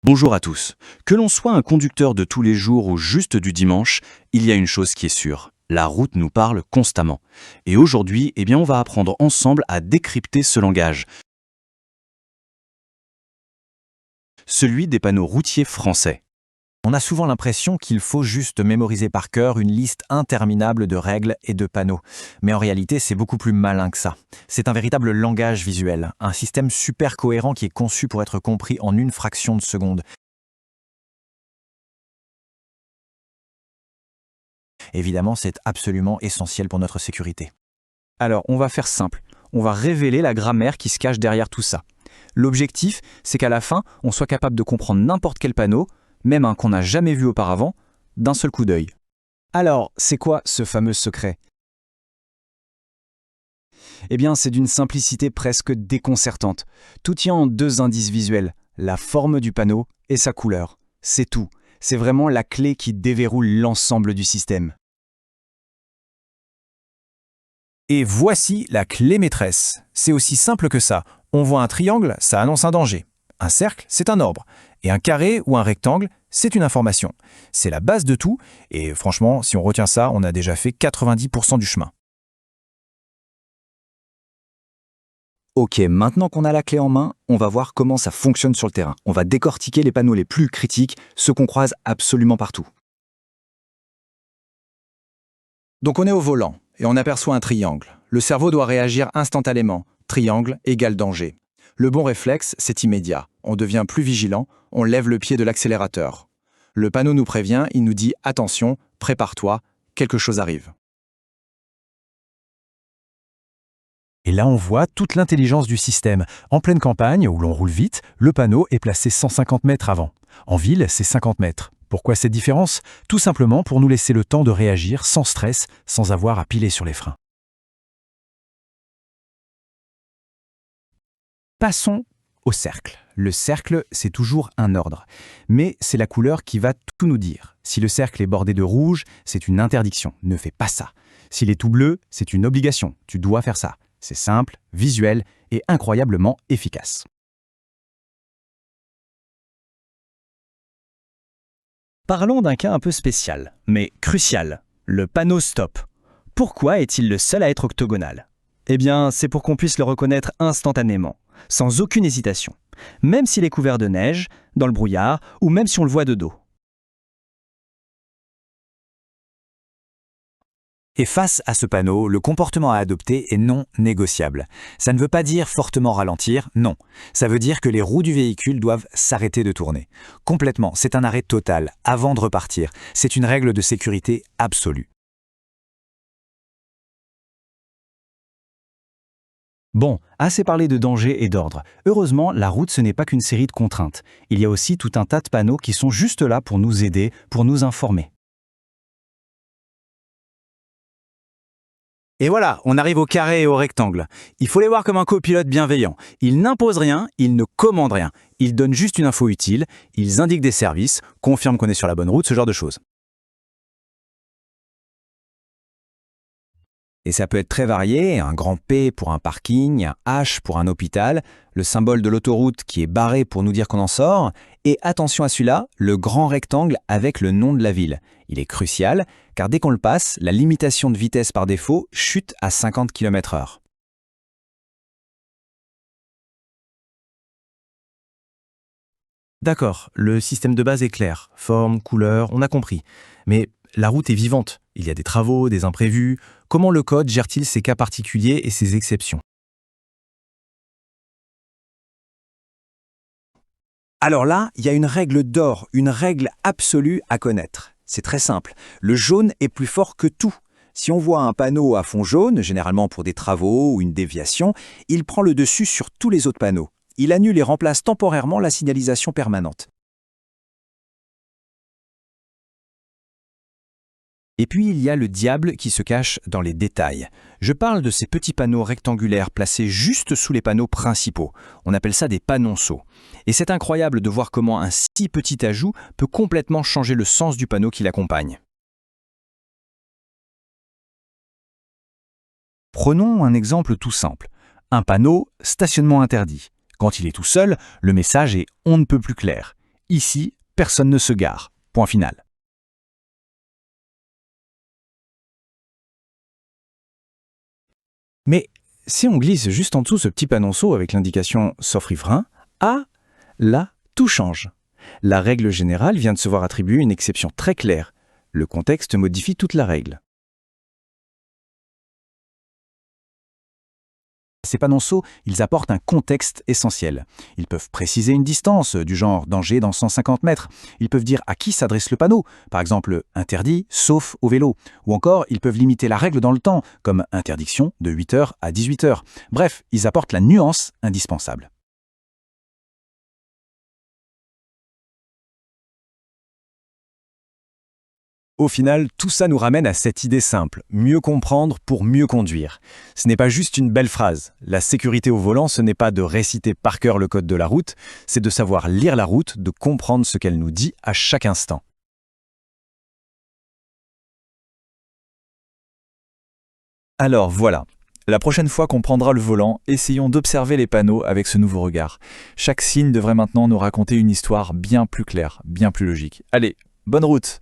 Bonjour à tous. Que l'on soit un conducteur de tous les jours ou juste du dimanche, il y a une chose qui est sûre. La route nous parle constamment. Et aujourd'hui, on va apprendre ensemble à décrypter ce langage. Celui des panneaux routiers français. On a souvent l'impression qu'il faut juste mémoriser par cœur une liste interminable de règles et de panneaux. Mais en réalité, c'est beaucoup plus malin que ça. C'est un véritable langage visuel, un système super cohérent qui est conçu pour être compris en une fraction de seconde. Évidemment, c'est absolument essentiel pour notre sécurité. Alors, on va faire simple. On va révéler la grammaire qui se cache derrière tout ça. L'objectif, c'est qu'à la fin, on soit capable de comprendre n'importe quel panneau, même un qu'on n'a jamais vu auparavant, d'un seul coup d'œil. Alors, c'est quoi ce fameux secret? C'est d'une simplicité presque déconcertante. Tout tient en deux indices visuels, la forme du panneau et sa couleur. C'est tout. C'est vraiment la clé qui déverrouille l'ensemble du système. Et voici la clé maîtresse. C'est aussi simple que ça. On voit un triangle, ça annonce un danger. Un cercle, c'est un ordre. Et un carré ou un rectangle, c'est une information. C'est la base de tout, et franchement, si on retient ça, on a déjà fait 90% du chemin. Ok, maintenant qu'on a la clé en main, on va voir comment ça fonctionne sur le terrain. On va décortiquer les panneaux les plus critiques, ceux qu'on croise absolument partout. Donc on est au volant, et on aperçoit un triangle. Le cerveau doit réagir instantanément. Triangle égale danger. Le bon réflexe, c'est immédiat. On devient plus vigilant, on lève le pied de l'accélérateur. Le panneau nous prévient, il nous dit « Attention, prépare-toi, quelque chose arrive ». Et là, on voit toute l'intelligence du système. En pleine campagne, où l'on roule vite, le panneau est placé 150 mètres avant. En ville, c'est 50 mètres. Pourquoi cette différence? Tout simplement pour nous laisser le temps de réagir sans stress, sans avoir à piler sur les freins. Passons au cercle. Le cercle, c'est toujours un ordre. Mais c'est la couleur qui va tout nous dire. Si le cercle est bordé de rouge, c'est une interdiction. Ne fais pas ça. S'il est tout bleu, c'est une obligation. Tu dois faire ça. C'est simple, visuel et incroyablement efficace. Parlons d'un cas un peu spécial, mais crucial, le panneau stop. Pourquoi est-il le seul à être octogonal? C'est pour qu'on puisse le reconnaître instantanément, sans aucune hésitation, même s'il est couvert de neige, dans le brouillard, ou même si on le voit de dos. Et face à ce panneau, le comportement à adopter est non négociable. Ça ne veut pas dire fortement ralentir, non. Ça veut dire que les roues du véhicule doivent s'arrêter de tourner. Complètement, c'est un arrêt total, avant de repartir. C'est une règle de sécurité absolue. Bon, assez parlé de danger et d'ordre. Heureusement, la route, ce n'est pas qu'une série de contraintes. Il y a aussi tout un tas de panneaux qui sont juste là pour nous aider, pour nous informer. Et voilà, on arrive au carré et au rectangle. Il faut les voir comme un copilote bienveillant. Ils n'imposent rien, ils ne commandent rien. Ils donnent juste une info utile, ils indiquent des services, confirment qu'on est sur la bonne route, ce genre de choses. Et ça peut être très varié, un grand P pour un parking, un H pour un hôpital, le symbole de l'autoroute qui est barré pour nous dire qu'on en sort, et attention à celui-là, le grand rectangle avec le nom de la ville. Il est crucial, car dès qu'on le passe, la limitation de vitesse par défaut chute à 50 km/h. D'accord, le système de base est clair. Forme, couleur, on a compris. Mais la route est vivante. Il y a des travaux, des imprévus. Comment le code gère-t-il ces cas particuliers et ces exceptions? Alors là, il y a une règle d'or, une règle absolue à connaître. C'est très simple. Le jaune est plus fort que tout. Si on voit un panneau à fond jaune, généralement pour des travaux ou une déviation, il prend le dessus sur tous les autres panneaux. Il annule et remplace temporairement la signalisation permanente. Et puis il y a le diable qui se cache dans les détails. Je parle de ces petits panneaux rectangulaires placés juste sous les panneaux principaux. On appelle ça des panonceaux. Et c'est incroyable de voir comment un si petit ajout peut complètement changer le sens du panneau qui l'accompagne. Prenons un exemple tout simple. Un panneau « Stationnement interdit ». Quand il est tout seul, le message est « On ne peut plus clair ». Ici, personne ne se gare. Point final. Mais si on glisse juste en dessous ce petit panonceau avec l'indication « sauf riverain », là, tout change. La règle générale vient de se voir attribuer une exception très claire. Le contexte modifie toute la règle. Ces panonceaux, ils apportent un contexte essentiel. Ils peuvent préciser une distance, du genre danger dans 150 mètres. Ils peuvent dire à qui s'adresse le panneau, par exemple interdit, sauf au vélo. Ou encore, ils peuvent limiter la règle dans le temps, comme interdiction de 8h à 18h. Bref, ils apportent la nuance indispensable. Au final, tout ça nous ramène à cette idée simple, mieux comprendre pour mieux conduire. Ce n'est pas juste une belle phrase. La sécurité au volant, ce n'est pas de réciter par cœur le code de la route, c'est de savoir lire la route, de comprendre ce qu'elle nous dit à chaque instant. Alors voilà, la prochaine fois qu'on prendra le volant, essayons d'observer les panneaux avec ce nouveau regard. Chaque signe devrait maintenant nous raconter une histoire bien plus claire, bien plus logique. Allez, bonne route!